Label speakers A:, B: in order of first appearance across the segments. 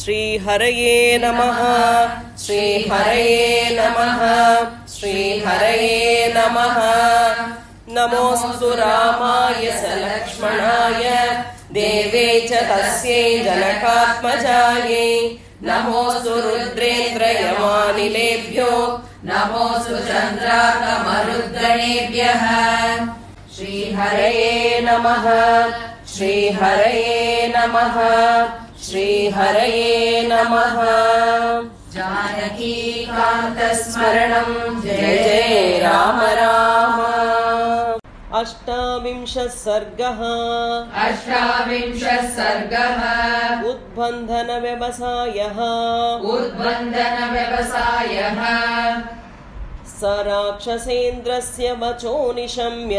A: श्रीहरये नमः श्रीहरये नमः श्रीहरये नमः। नमोऽस्तु रामाय सलक्ष्मणाय देवे च तस्यै जनकात्मजायै। नमोऽस्तु रुद्रेन्द्रयमानिलेभ्यो नमोऽस्तु चन्द्रार्कमरुद्गणेभ्यः। श्रीहरये नमः श्रीहरये नमः श्रीहरये नमः। जानकीकान्तस्मरणं जय जय राम राम। अष्टाविंशः सर्गः। उद्बन्धन व्यवसायः। स राक्षसेन्द्रस्य वचो निशम्य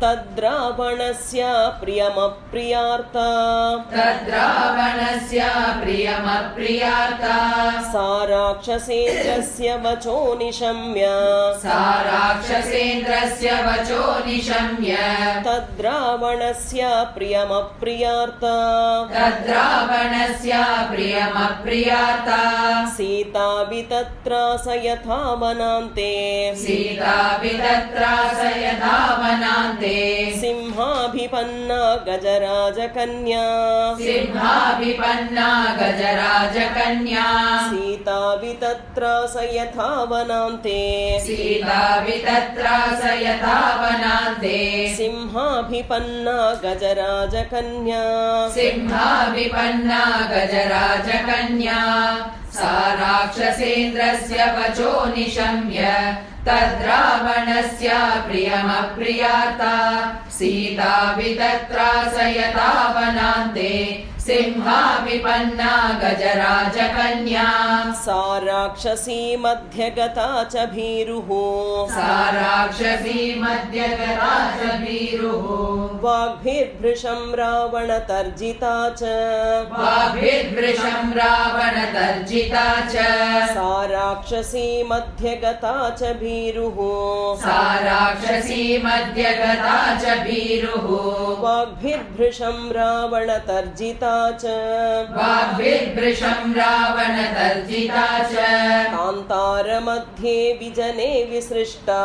A: तद्रावणस्य प्रियमप्रियार्ता सा राक्षसेन्द्रस्य वचो निशम्य तद्रावणस्य प्रियमप्रियार्ता सीतापि तत्रास यथा वनान्ते सिंहाभिपन्ना गजराजकन्या सीतापि तत्रास यथा वनान्ते सिंहाभिपन्ना गजराजकन्या सा राक्षसेन्द्रस्य वचो निशम्य तद्रावणस्य प्रियमप्रियार्ता सीतापि तत्रास यथा वनान्ते सिंहाभिपन्ना गजराजकन्या सा राक्षसी मध्यगता च भीरुः वाग्भिर्भृशं रावणतर्जिता च सा राक्षसी मध्यगता च भीरुः वाग्भिर्भृशं रावणतर्जिता कान्तारमध्ये विजने विसृष्टा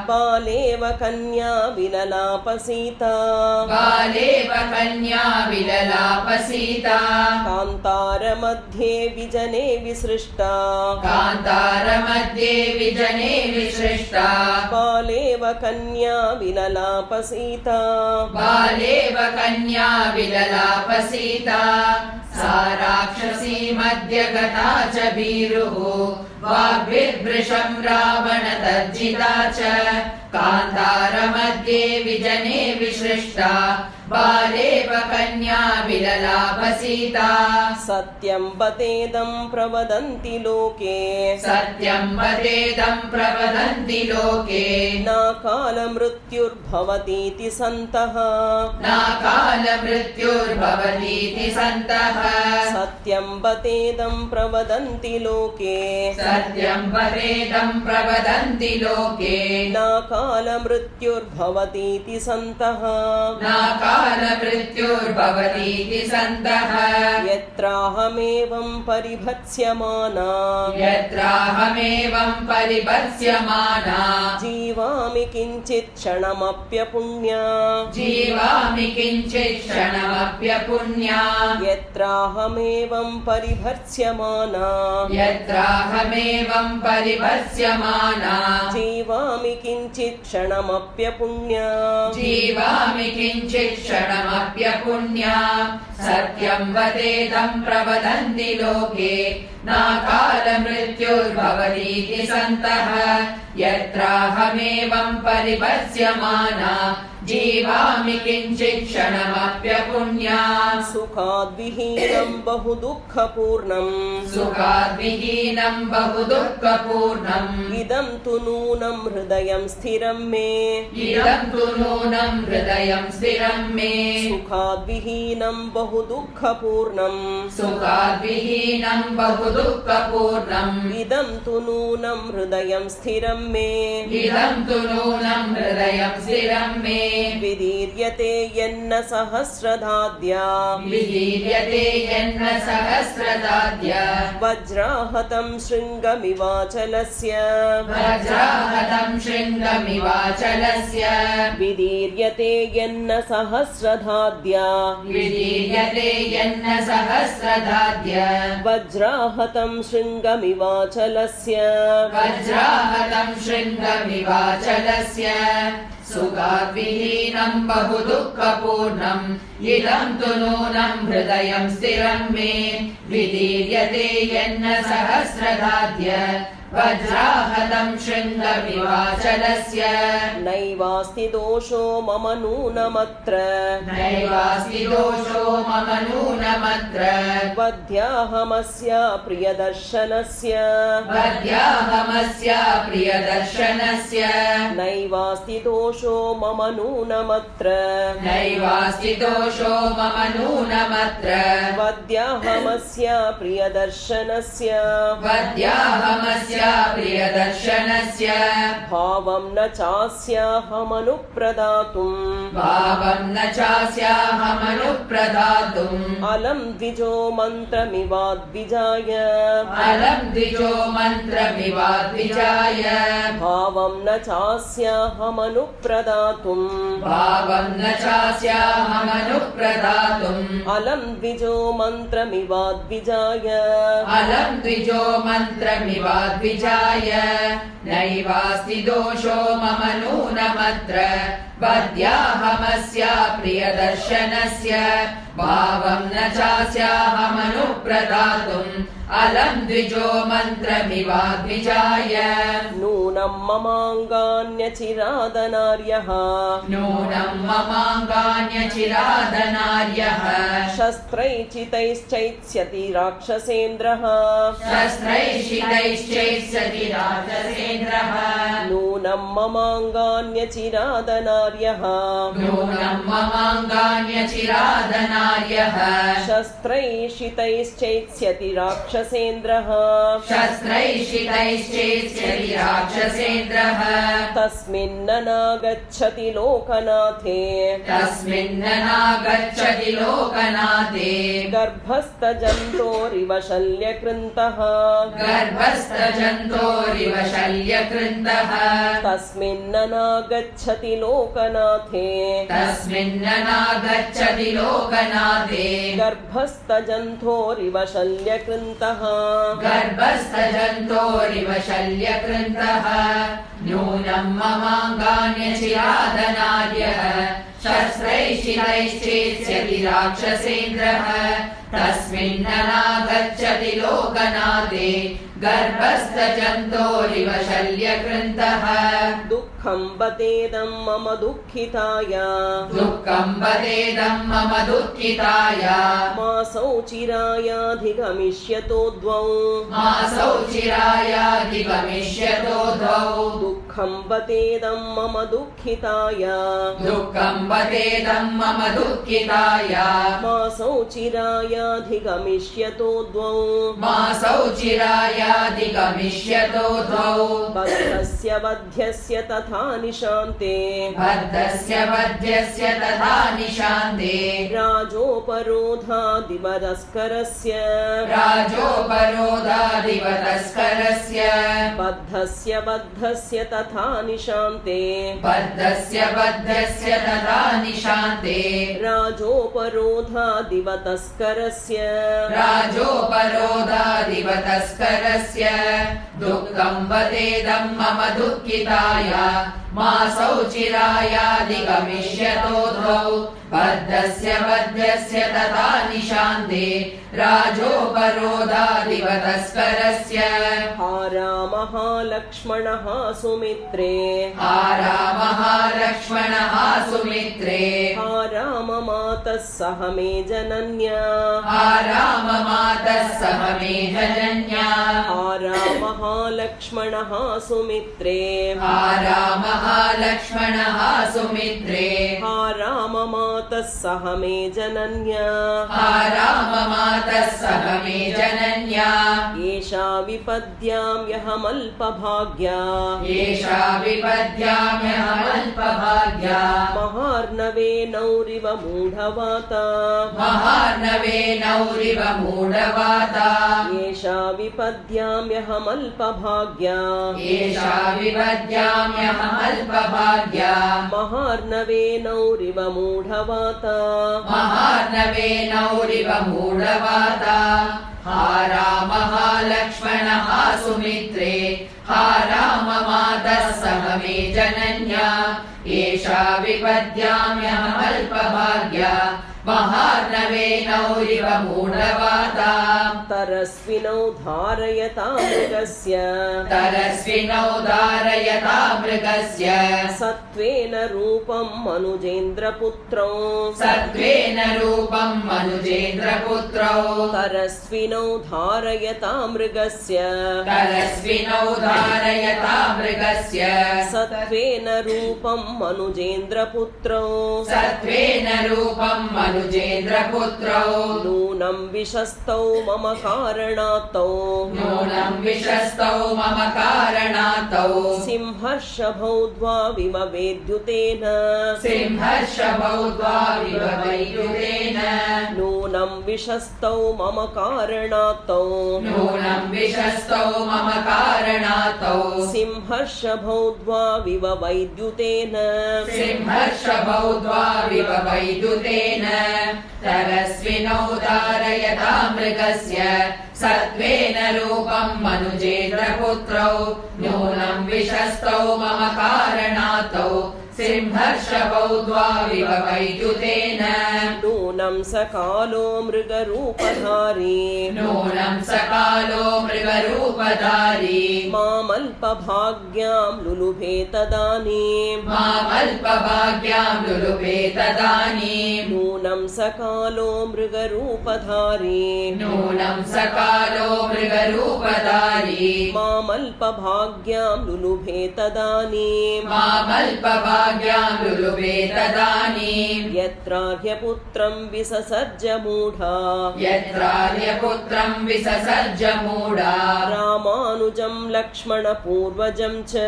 A: बालेव कन्या विललापसीता कान्तारमध्ये विजने विसृष्टा बालेव कन्या विललापसीता सा राक्षसी मध्यगता च भीरुः वाग्भिर्भृशं रावणतर्जिता च कान्तारमध्ये विजने विसृष्टा बालेव कन्या विललापसीता सत्यं वदेदं प्रवदन्ति लोके न कालमृत्युर्भवतीति सन्तः सत्यं वदेदं प्रवदन्ति लोके न कालमृत्युर्भवतीति सन्तः यत्राहमेवं परिभत्स्यमाना जीवामि किञ्चित् क्षणमप्यपुण्या यत्राहमेवं परिभत्स्यमाना जीवामि किञ्चित् क्षणमप्यपुण्या सत्यं वदेदं प्रवदन्ति लोके न कालमृत्युर्भवतीति सन्तः यत्राहमेवं परिभत्स्यमाना जीवामि किञ्चित् क्षणमप्यपुण्या सुखाद्विहीनं बहु दुःखपूर्णम् इदं तु नूनं हृदयं स्थिरं मे सुखाद्विहीनं बहु दुःखपूर्णम्
B: बहुदुःखपूर्णम्
A: इदं तु नूनं हृदयं स्थिरं मे
B: इदं तु नूनं हृदयं स्थिरं मे
A: विदीर्यते यन्न सहस्रधाद्या
B: विदीर्यते यन्न सहस्रदाद्य
A: वज्राहतं शृङ्गमिवाचलस्य
B: वज्राहतं शृङ्गमिवाचलस्य
A: विदीर्यते यन्न सहस्रधाद्या
B: विदीर्यते यन्न सहस्रदाद्य
A: वज्राहतं शृङ्गमिवाचलस्य
B: वज्राहतं शृङ्गमिवाचलस्य सुखाद्विहीनं बहुदुःखपूर्णम् इदं तु नूनं हृदयं स्थिरं मे विदीर्यते यन्न सहस्रदाद्य वज्राहतं शृङ्गमिवाचलस्य
A: नैवास्ति दोषो मम नूनमत्र
B: नैवास्ति दोषो मम नूनमत्र
A: वध्याहमस्य प्रियदर्शनस्य
B: वध्याहमस्य प्रियदर्शनस्य
A: नैवास्ति दोषो मम नूनमत्र
B: नैवास्ति दोषो मम नूनमत्र
A: वध्याहमस्य प्रियदर्शनस्य
B: वध्याहमस्य प्रियदर्शनस्य
A: भावं न चास्याहमनुप्रदातुम्
B: भावं न चास्याहमनुप्रदातुम्
A: अलं द्विजो मन्त्रमिवाद्विजाय
B: अलं द्विजो मन्त्रमिवाद्विजाय
A: भावं न चास्याहमनुप्रदातुम्
B: भावं न चास्याहमनुप्रदातुम्
A: अलं द्विजो मन्त्रमिवाद्विजाय
B: अलं द्विजो मन्त्रमिवाद्विजाय नैवास्ति दोषो मम नूनमत्र वध्याहमस्य प्रियदर्शनस्य भावं न चास्याहमनुप्रदातुम् अलं द्विजो मन्त्रमिवाद्विजाय
A: नूनं ममाङ्गान्यचिरादनार्यः
B: नूनं ममाङ्गान्यचिरादनार्यः
A: शस्त्रैचितैश्चैत्स्यति राक्षसेन्द्रः
B: शस्त्रैषितैश्चैत्स्यति राक्षसेन्द्रः
A: नूनं ममाङ्गान्यचिरादनार्यः
B: नूनं ममाङ्गान्यचिरादनार्यः
A: शस्त्रैषितैश्चैत्स्यति राक्षसेन्द्रः
B: शस्त्रैषितैश्चैत्स्यति राक्षसेन्द्रः
A: तस्मिन्ननागच्छति लोकनाथे
B: तस्मिन्ननागच्छति लोकनाथे
A: गर्भस्थजन्तोरिव शल्यकृन्तः
B: गर्भस्थजन्तोरिव शल्यकृन्तः
A: तस्मिन्ननागच्छति लोकनाथे
B: तस्मिन्ननागच्छति लोकनाथे
A: गर्भस्थजन्तोरिव शल्यकृन्तः
B: गर्भस्थजन्तोरिव शल्यकृन्तः नूनं ममाङ्गान्यचिरादनार्यः शस्त्रैषितैश्चेत्स्यति राक्षसेन्द्रः तस्मिन्ननागच्छति लोकनाथे गर्भस्थजन्तोरिव शल्यकृन्तः
A: दुःखं बतेदं मम दुःखिताय
B: दुःखं बतेदं मम दुःखिताय
A: मासौ चिरायाधिगमिष्यतो द्वौ
B: मासौ चिरायाधिगमिष्यतो द्वौ
A: दुःखं बतेदं मम दुःखिताय
B: दुःखं बतेदं मम दुःखिताय
A: मासौ चिरायाधिगमिष्यतो द्वौ
B: मासौ चिरायाधिगमिष्यतो द्वौ
A: बद्धस्य बध्यस्य तथा निशान्ते
B: बद्धस्य बध्यस्य तथा निशान्ते
A: राजोपरोधादिवदस्करस्य
B: राजोपरोधादिवतस्करस्य
A: बद्धस्य तथा निशान्ते
B: बद्धस्य बद्धस्य तथा निशान्ते
A: राजोपरोधादिवतस्करस्य
B: राजोपरोधादिवतस्करस्य दुःखं बतेदं मम दुःखिताय मासौ चिरायाधिगमिष्यतो द्वौ बद्धस्य बध्यस्य तथा निशान्ते राजोपरोधादिवतस्करस्य
A: हा रामः लक्ष्मणः सुमित्रे
B: हा रामः लक्ष्मणः सुमित्रे
A: हा राम मातः सह मे जनन्या
B: हा राम मातः सह मे जनन्या
A: हा रामः लक्ष्मणः सुमित्रे
B: हा रामः लक्ष्मणः सुमित्रे
A: हा राम मातः मातः सह मे जनन्या
B: हा राममातः सह मे जनन्या
A: एषा विपद्याम्यहमल्पभाग्या
B: एषा विपद्याम्यहमल्पभाग्या
A: महार्णवेनौरिव मूढवाता
B: महार्णवेनौरिव मूढवाता
A: एषा विपद्याम्यहमल्पभाग्या
B: एषा विपद्याम्यहमल्पभाग्या
A: महार्णवेनौरिव मूढवाता
B: महार्णवेनौरिव मूढवाता हा राम हा लक्ष्मण हा सुमित्रे हा राममातः सह मे जनन्या एषा विपद्याम्यहमल्पभाग्या महार्णवेनौरिव मूढवाता
A: तरस्विनौ धारयता मृगस्य
B: तरस्विनौ धारयता मृगस्य
A: सत्त्वेन रूपं मनुजेन्द्रपुत्रौ
B: सत्त्वेन रूपं मनुजेन्द्रपुत्रौ
A: तरस्विनौ धारयता मृगस्य
B: तरस्विनौ धारयता मृगस्य
A: सत्त्वेन रूपं मनुजेन्द्रपुत्रौ
B: सत्त्वेन रूपं मनुजेन्द्रपुत्रौ
A: नूनं विशस्तौ मम कारणात्तौ
B: नूनं विशस्तौ मम कारणात्तौ
A: सिंहर्षभौ द्वाविव वेद्युतेन
B: सिंहर्षभौ द्वाविव वैद्युतेन
A: नूनं विशस्तौ मम कारणात्तौ
B: नूनं विशस्तौ मम कारणात्तौ
A: सिंहर्षभौ द्वाविव वैद्युतेन
B: सिंहर्षभौ द्वाविव वैद्युतेन तरस्विनौ धारयता मृगस्य सत्त्वेन रूपं मनुजेन्द्रपुत्रौ नूनं विशस्तौ मम कारणात्तौ सिंहर्षभौ द्वाविव वैद्युतेन
A: नूनं सकालो मृगरूपधारी
B: नूनं सकालो मृगरूपधारी
A: मामल्पभाग्यां लुलुभे तदानीं
B: मामल्पभाग्यां लुलुभे तदानीं
A: नूनं सकालो मृगरूपधारी
B: नूनं सकालो मृगरूपधारी
A: मामल्पभाग्यां लुलुभे तदानीं
B: मामल्पभाग्यां लुलुभे तदानीं
A: यत्रार्यपुत्रं विससर्ज मूढा
B: यत्रार्यपुत्रं विससर्ज मूढा
A: रामानुजं लक्ष्मणपूर्वजं च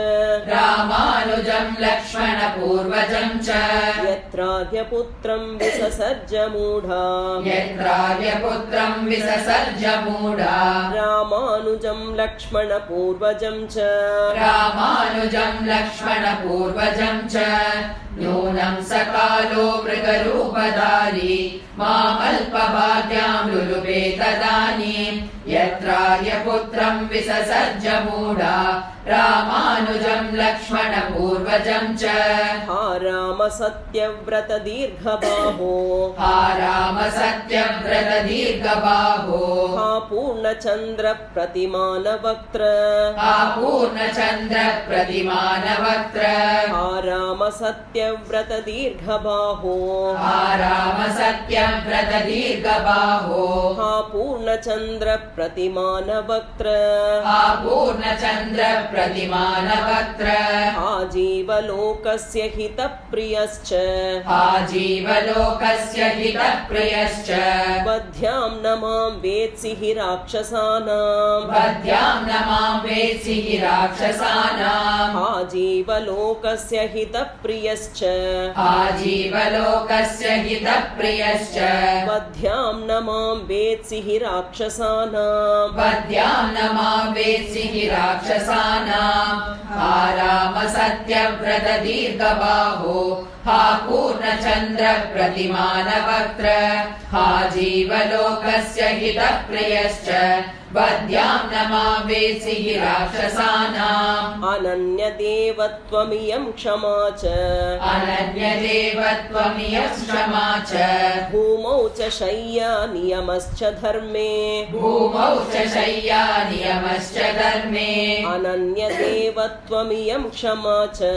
B: रामानुजं लक्ष्मणपूर्वजं च
A: यत्रार्यपुत्रं विससर्ज मूढा
B: यत्रार्यपुत्रं विससर्ज मूढा
A: रामानुजं लक्ष्मणपूर्वजं च
B: रामानुजं लक्ष्मणपूर्वजं च नूनं सकालो मृगरूपधारी मामल्पभाग्यां लुलुभे तदानीं यत्रार्यपुत्रं विससर्ज मूढा रामानुजं लक्ष्मणपूर्वजं च
A: हा राम सत्यव्रत दीर्घबाहो
B: हा राम सत्यव्रत दीर्घबाहो
A: हा पूर्णचन्द्र प्रतिमानवक्त्र
B: हा पूर्णचन्द्र प्रतिमानवक्त्र
A: हा राम सत्यव्रत दीर्घबाहो
B: हा राम सत्यव्रत दीर्घबाहो
A: हा पूर्णचन्द्र प्रतिमानवक्त्र
B: हा पूर्णचन्द्र प्रतिमानवक्त्र
A: हा जीवलोकस्य हितप्रियश्च
B: हा जीवलोकस्य हितप्रियश्च
A: बध्यां न मां वेत्सि हि राक्षसानां
B: बध्यां न मां वेत्सि हि राक्षसानां
A: हा जीवलोकस्य हितप्रियश्च
B: हा जीवलोकस्य हितप्रियश्च
A: बध्यां न मां वेत्सि हि राक्षसानां
B: बध्यां न मां वेत्सि हि राक्षसानां हा राम सत्यव्रत दीर्घबाहो हा पूर्णचन्द्र प्रतिमानवक्त्र हा जीवलोकस्य हितप्रियश्च बध्यां न मां वेत्सि हि राक्षसानाम्
A: अनन्यदेवत्वमियं क्षमा च
B: अनन्यदेवत्वमियं क्षमा च
A: भूमौ च शय्या नियमश्च धर्मे
B: भूमौ च शय्या नियमश्च धर्मे
A: अनन्यदेवत्वमियं क्षमा च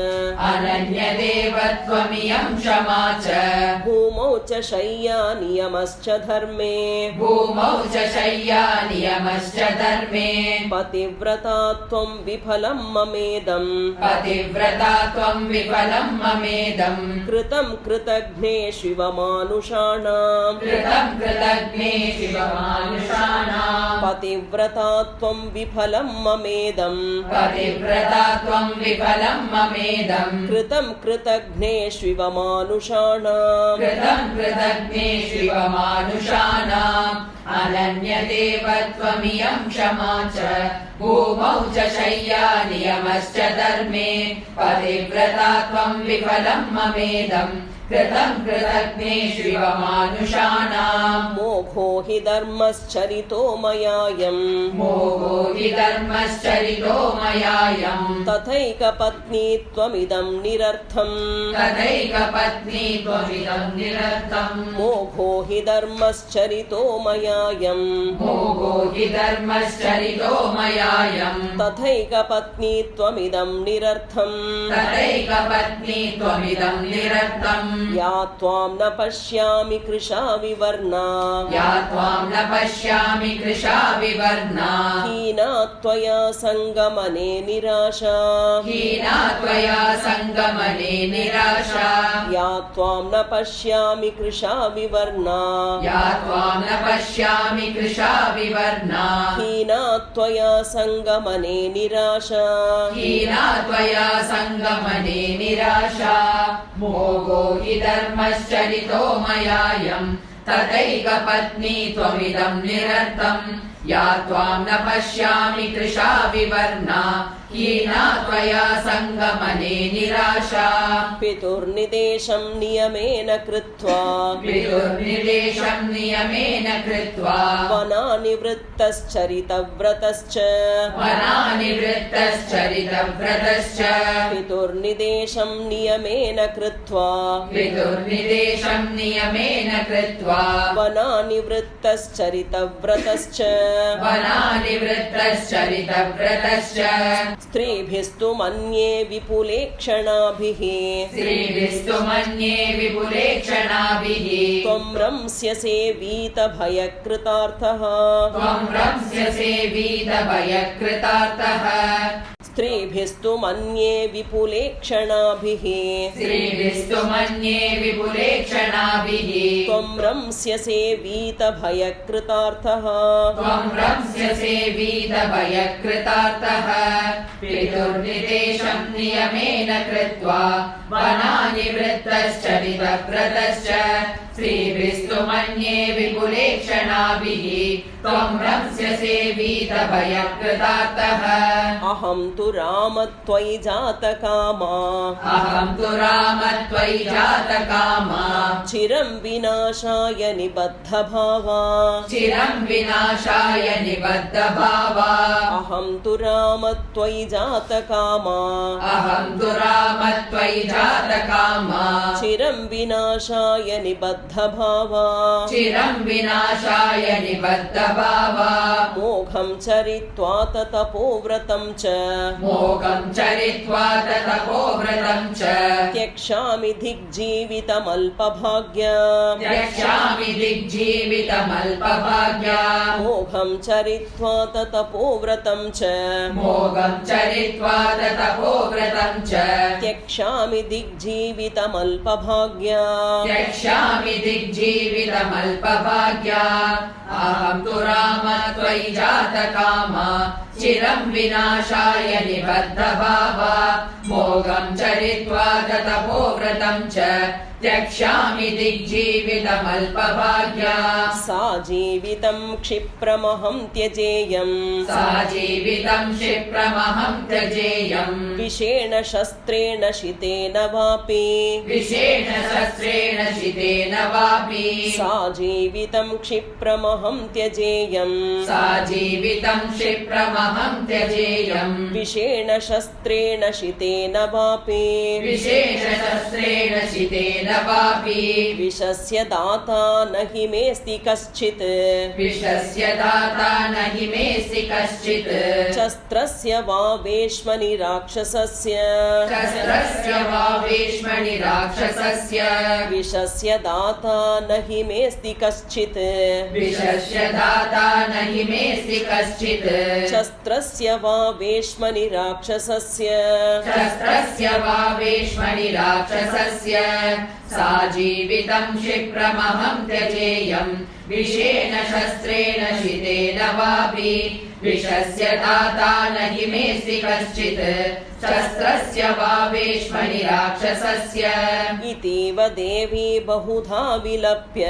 B: अनन्यदेवत्वमियं क्षमा च
A: भूमौ च शय्या नियमश्च धर्मे
B: भूमौ च शय्या नियमश्च नियमश्च धर्मे
A: पतिव्रता त्वं विफलं ममेदम्
B: पतिव्रता त्वं विफलं ममेदम्
A: कृतं कृतघ्नेष्विव मानुषाणाम्
B: कृतं कृतघ्नेष्विव मानुषाणाम्
A: पतिव्रता त्वं विफलं ममेदम्
B: पतिव्रता त्वं विफलं ममेदम्
A: कृतं कृतघ्नेष्विव मानुषाणाम्
B: कृतं कृतघ्नेष्विव मानुषाणाम् अनन्यदेव त्वमियं क्षमा च भूमौ च शय्या नियमश्च धर्मे पतिव्रता त्वं विफलं ममेदम् कृतं कृतघ्नेष्विव मानुषाणाम्
A: मोघो हि धर्मश्चरितो मयायम्
B: मोहो हि धर्मश्चरितो मयायम्
A: तथैकपत्नी त्वमिदं निरर्थम्
B: तदैकपत्नी त्वमिदं निरर्थम्
A: मोघो हि धर्मश्चरितो मयायम्
B: मोहो हि धर्मश्चरितो मयायम्
A: तथैकपत्नी त्वमिदं निरर्थम्
B: तदैकपत्नी त्वमिदं निरर्थम्
A: या त्वां न पश्यामि कृशा विवर्णा
B: या त्वां न पश्यामि कृशा विवर्णा
A: हीना त्वया सङ्गमने निराशा
B: हीना त्वया सङ्गमने निराशा
A: या त्वां न पश्यामि कृशा विवर्णा
B: या त्वां न पश्यामि कृशा विवर्णा
A: हीना त्वया सङ्गमने निराशा
B: हीना त्वया सङ्गमने निराशा मोहो हि धर्मश्चरितो मयायम् तदैकपत्नी त्वमिदं निरर्थम् या त्वां न पश्यामि कृशा विवर्णा हीना त्वया सङ्गमने निराशा
A: पितुर्निदेशं नियमेन कृत्वा
B: पितुर्निदेशं नियमेन कृत्वा
A: वनानिवृत्तश्चरितव्रतश्च
B: वनानिवृत्तश्चरितव्रतश्च
A: पितुर्निदेशं नियमेन कृत्वा
B: पितुर्निदेशं नियमेन कृत्वा
A: वनानिवृत्तश्चरितव्रतश्च
B: वनानिवृत्तश्चरितव्रतश्च
A: स्त्रीभिस्तु मन्ये विपुले क्षणाभिः
B: स्त्रीभिस्तु मन्ये विपुले क्षणाभिः
A: त्वं रंस्यसे वीतभयकृतार्थः
B: त्वं रंस्यसे वीतभयकृतार्थः
A: स्त्रीभिस्तु मन्ये विपुले क्षणाभिः
B: स्त्रीभिस्तु मन्ये विपुले क्षणाभिः
A: त्वं रंस्यसे वीतभयकृतार्थः
B: त्वं रंस्यसे वीतभयकृतार्थः पितुर्निदेशं नियमेन कृत्वा वनानिवृत्तश्चरितव्रतश्च स्त्रीभिस्तु मन्ये विपुले क्षणाभिः त्वं रंस्यसे वीतभयकृतार्थः
A: अहं तु राम त्वयि जातकामा
B: अहं तु राम त्वयि जातकामा
A: चिरं विनाशाय निबद्धभावा
B: चिरं विनाशाय निबद्धभावा
A: अहं तु राम त्वयि जातकामा
B: अहं तु राम त्वयि जातकामा
A: चिरं विनाशाय निबद्धभावा
B: चिरं विनाशाय निबद्धभावा
A: मोघं चरित्वा तपोव्रतं च
B: मोघं चरित्वा तपोव्रतं च
A: त्यक्ष्यामि दिग्जीवितमल्पभाग्य
B: त्यक्ष्यामि दिग्जीवितमल्पभाग्या
A: मोघं चरित्वा तपोव्रतं च
B: मोघं चरित्वा तपोव्रतं च
A: त्यक्ष्यामि दिग्जीवितमल्पभाग्य
B: त्यक्ष्यामि दिग्जीवितमल्पभाग्या अहं तु राम त्वयि जातकामा चिरं विनाशाय निबद्धभावा मोघं चरित्वा तपोव्रतं च त्यक्ष्यामि दिग्जीवितमल्पभाग्या
A: सा जीवितं क्षिप्रमहं त्यजेयम्
B: सा जीवितं क्षिप्रमहं त्यजेयम्
A: विषेण शस्त्रेण शितेन वापि
B: विषेण शस्त्रेण शितेन वापि
A: सा जीवितं क्षिप्रमहं त्यजेयम्
B: सा जीवितं क्षिप्रमहं प्रमहं त्यजेयम्
A: विषेण शस्त्रेण शितेन वापि
B: विशेषशस्त्रेण शितेन वापि
A: विषस्य दाता न हि मेऽस्ति कश्चित्
B: विषस्य दाता न हि मेऽस्ति कश्चित्
A: शस्त्रस्य वा वेश्मनि राक्षसस्य
B: शस्त्रस्य वा वेश्मनि राक्षसस्य
A: विषस्य दाता न हि मेऽस्ति कश्चित्
B: विषस्य दाता न हि मेऽस्ति कश्चित्
A: शस्त्रस्य वा वेश्मनि राक्षसस्य
B: शस्त्रस्य वा वेश्मनि राक्षसस्य सा जीवितं क्षिप्रमहं त्यजेयम् विषेण शस्त्रेण शितेन वापि विषस्य दाता न हि मेऽस्ति कश्चित् शस्त्रस्य वा वेश्मनि राक्षसस्य
A: इतीव देवी बहुधा विलप्य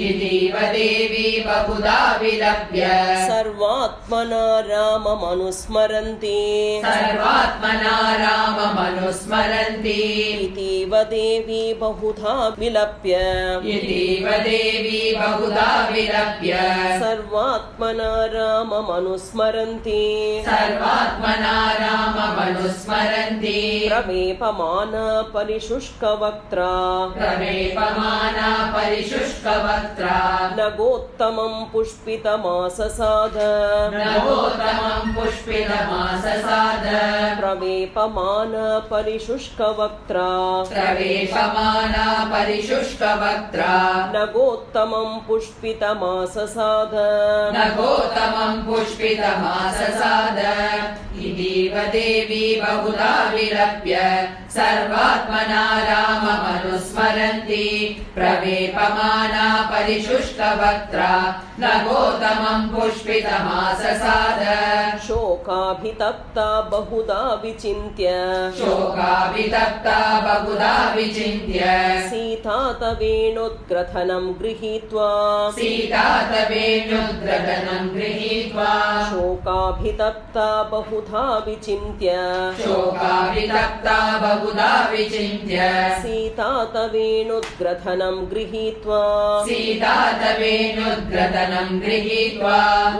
B: इतीव देवी बहुधा विलप्य
A: सर्वात्मना राममनुस्मरन्ति
B: सर्वात्मना राममनुस्मरन्ति
A: इतीव देवी बहुधा विलप्य
B: इतीव देवी बहुधा विलप्य
A: सर्वात्मना राममनुस्मरन्ति
B: सर्वात्मना राममनुस्मरन्ति
A: प्रवेपमाना परिशुष्कवक्त्रा
B: प्रवेपमाना परिशुष्कवक्त्रा
A: नगोत्तमं पुष्पितमाससाद
B: नगोत्तमं पुष्पितमाससाद
A: प्रवेपमाना परिशुष्कवक्त्रा
B: प्रवेपमाना परिशुष्कवक्त्रा
A: नगोत्तमं पुष्पितमाससाद
B: नगोत्तमं पुष्पितमाससाद इतीव देवी बहुधा विलप्य सर्वात्मना राममनुस्मरन्ति प्रवेपमाना परिशुष्कवक्त्रा नगोत्तमं पुष्पितमाससाद
A: शोकाभितप्ता बहुधा विचिन्त्य
B: शोकाभितप्ता बहुधा विचिन्त्य
A: सीता तवेणुद्ग्रथनं गृहीत्वा
B: सीता तवेणुद्ग्रथनं गृहीत्वा
A: शोकाभितप्ता बहुधा विचिन्त्य
B: शोकाभितप्ता बहुधा विचिन्त्य
A: सीता तवेणुद्ग्रथनं गृहीत्वा
B: सीता तवेणुद्ग्रथनं गृहीत्वा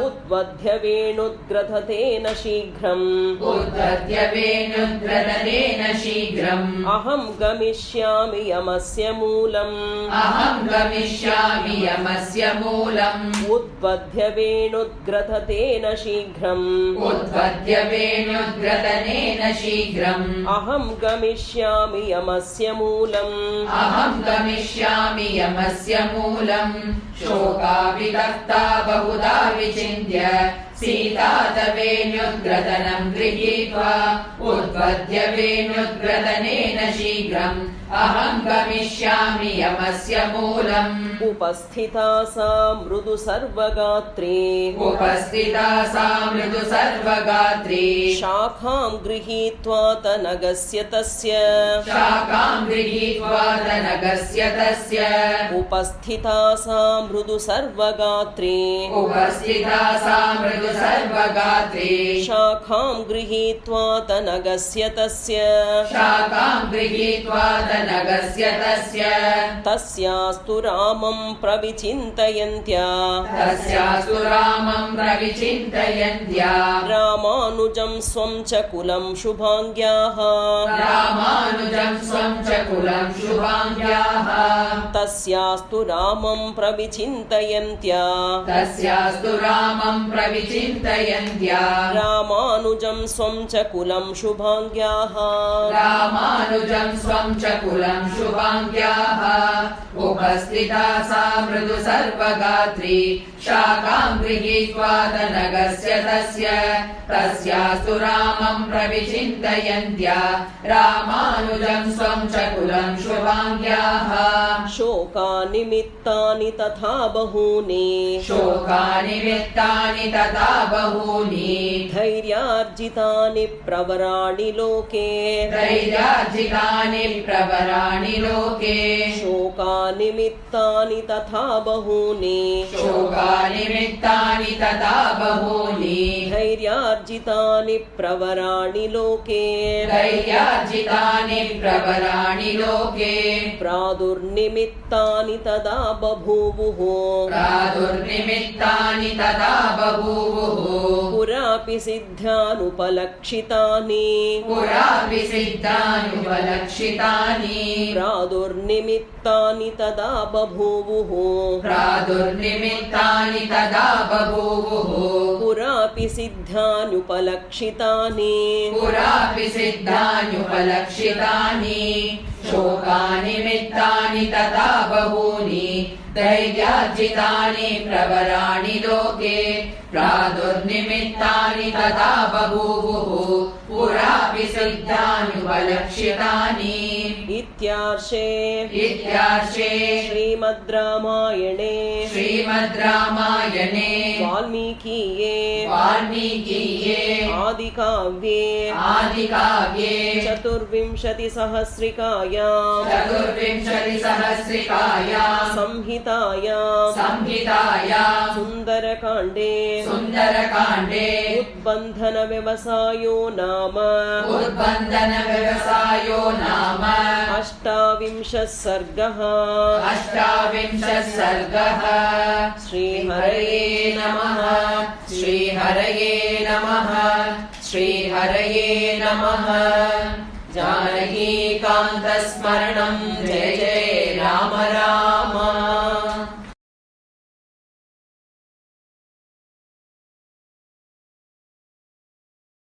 A: उद्वध्य वेणुद्ग्रथतेन शीघ्रम्
B: उद्धत्य वेणुद्ग्रथनेन शीघ्रम्
A: अहं गमिष्यामि यमस्य मूलम्
B: अहं गमिष्यामि यमस्य मूलम्
A: उद्वध्य वेणुद्ग्रथतेन शीघ्रम्
B: उद्वद्य वेणुद्ग्रथनेन शीघ्रम्
A: अहं गमिष्यामि यमस्य मूलम्
B: अहं गमिष्यामि यमस्य मूलम् शोकाभितप्ता बहुधा विचिन्त्य सीता तवेणुद्ग्रथनं गृहीत्वा उद्वद्य वेणुद्ग्रथनेन शीघ्रम् अहं गमिष्यामि यमस्य मूलम्
A: उपस्थिता सा मृदु सर्वगात्री
B: उपस्थिता सा मृदु सर्वगात्री
A: शाखां गृहीत्वा तनगस्य तस्य
B: शाखां गृहीत्वा तनगस्य तस्य
A: उपस्थिता सा मृदु सर्वगात्री
B: उपस्थिता सा मृदु सर्वगात्री
A: शाखां गृहीत्वा तनगस्य तस्य
B: शाखां गृहीत्वा तनगस्य तस्य
A: तस्यास्तु रामं प्रविचिन्तयन्त्या
B: तस्यास्तु रामं प्रविचिन्तयन्त्या
A: रामानुजं स्वं च कुलं शुभाङ्ग्याः
B: रामानुजं स्वं च कुलं शुभाङ्ग्याः
A: तस्यास्तु रामं प्रविचिन्तयन्त्या
B: तस्यास्तु रामं प्रविचिन्तयन्त्या
A: रामानुजं स्वं च कुलं शुभाङ्ग्याः
B: रामानुजं स्वं च कुलं शुभाङ्ग्याः उपस्थिता सा मृदु सर्वगात्री शाखां गृहीत्वा तनगस्य तस्य तस्यास्तु रामं प्रविचिन्तयन्त्या रामानुजं स्वं च कुलं शुभाङ्ग्याः
A: शोकानिमित्तानि तथा बहूनि
B: शोकानिमित्तानि तथा बहूनि
A: धैर्यार्जितानि प्रवराणि लोके
B: धैर्यार्जितानि प्रवराणि लोके
A: शोकानि शोकानिमित्तानि तथा बहूनि
B: शोकानिमित्तानि तथा बहूनि
A: धैर्यार्जितानि प्रवराणि लोके
B: धैर्यार्जितानि प्रवराणि लोके
A: प्रादुर्निमित्तानि तदा बभूवुः
B: प्रादुर्निमित्तानि तथा बभूवुः
A: पुरापि सिद्ध्यानुपलक्षितानि
B: पुरापि सिद्धानुपलक्षितानि
A: प्रादुर्निमित्तानि तदा बभूवुः
B: प्रादुर्निमित्तानि तदा बभूवुः
A: पुरापि सिद्ध्यानुपलक्षितानि
B: पुरापि सिद्धान्युपलक्षितानि शोकानिमित्तानि तथा बहूनि धैर्यार्जितानि प्रवराणि लोके प्रादुर्निमित्तानि तथा बभूवुः पुरापि सिद्धान्युपलक्षितानि
A: इत्यार्षे श्रीमद् रामायणे वाल्मीकीये आदिकाव्ये चतुर्विंशतिसहस्रिकायां संहितायां सुन्दरकाण्डे उद्बन्धन व्यवसायो नाम अष्टाविंशः सर्गः श्रीहरये नमः जानकीकान्तस्मरणं जय जय